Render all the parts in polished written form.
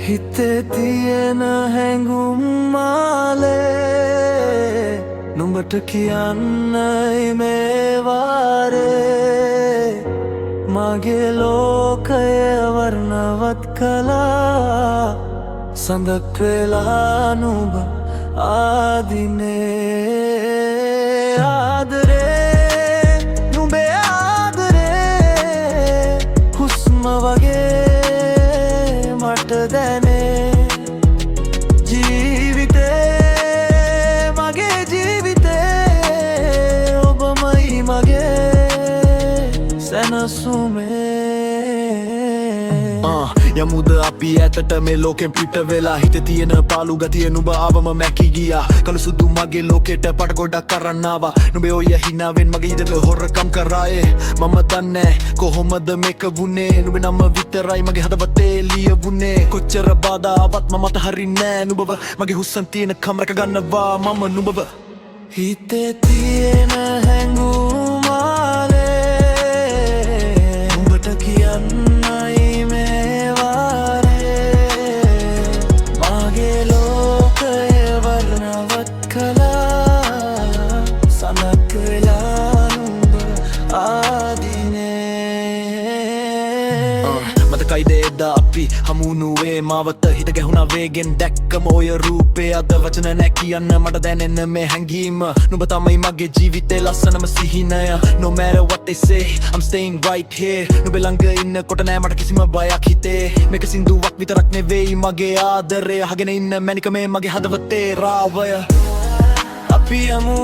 හිතේ තියෙන හැඟුම් මාලේ නුඹට කියන්නයි මේ වාරේ මගේ ලෝකය වර්ණවත් කළා සඳක් වෙලා නුඹ ආදිනේ ආදරේ නුඹේ ආදරේ හුස්ම වගේ මට දැනේ ජීවිතේ මගේ ජීවිතේ ඔබමයි මගේ සැනසුමේ යමුද අපි ඇතට මේ ලෝකෙන් පිට වෙලා හිතේ තියෙන පාළු ගතිය නුඹ ආවම මැකී ගියා කළු සුදු මගේ ලෝකෙට පට ගොඩක් කරන්න ආවා නුඹේ ඔය හිනාවෙන් මගේ ඉදක හොරකම් කරායේ මම දන්නේ කොහොමද මේක වුනේ නුඹේ නම විතරයි මගේ හදවතේ ලියවුනේ කොච්චර බාධා ආවත් මම අතහරින්නේ නෑ නුඹව මගේ හුස්සන් තියෙන කම් රැක ගන්නවා මම නුඹව හිතේ තියෙන හැඟුම් මාලේ නුඹට කියන්නයි කයිදේදා අපි හමුුණුවේ මාවත හිට ගැහුණා වේගෙන් දැක්කම ඔය රූපේ අද වචන නෑ කියන්න මට දැනෙන්න මේ හැඟීම නුඹ තමයි මගේ ජීවිතේ ලස්සනම සිහිනය No matter what they say I'm staying right here නුඹ ළඟ ඉන්නකොට නෑ මට කිසිම බයක් හිතේ මේක සින්දුවක් විතරක් නෙවෙයි මගේ ආදරේ අහගෙන ඉන්න මැනික මේ මගේ හදවතේ රාවය අපි යමු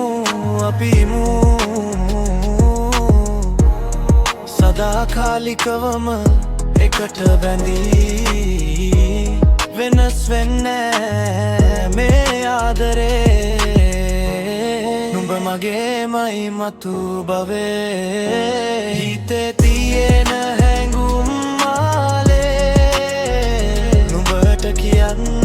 සදාකාලිකවම එකට බැඳී වෙනස් වෙන්නේ මේ ආදරේ නුඹ මගේමයි මතු බවේ හිතේ තියෙන හැඟුම් මාලේ නුඹට කියන්න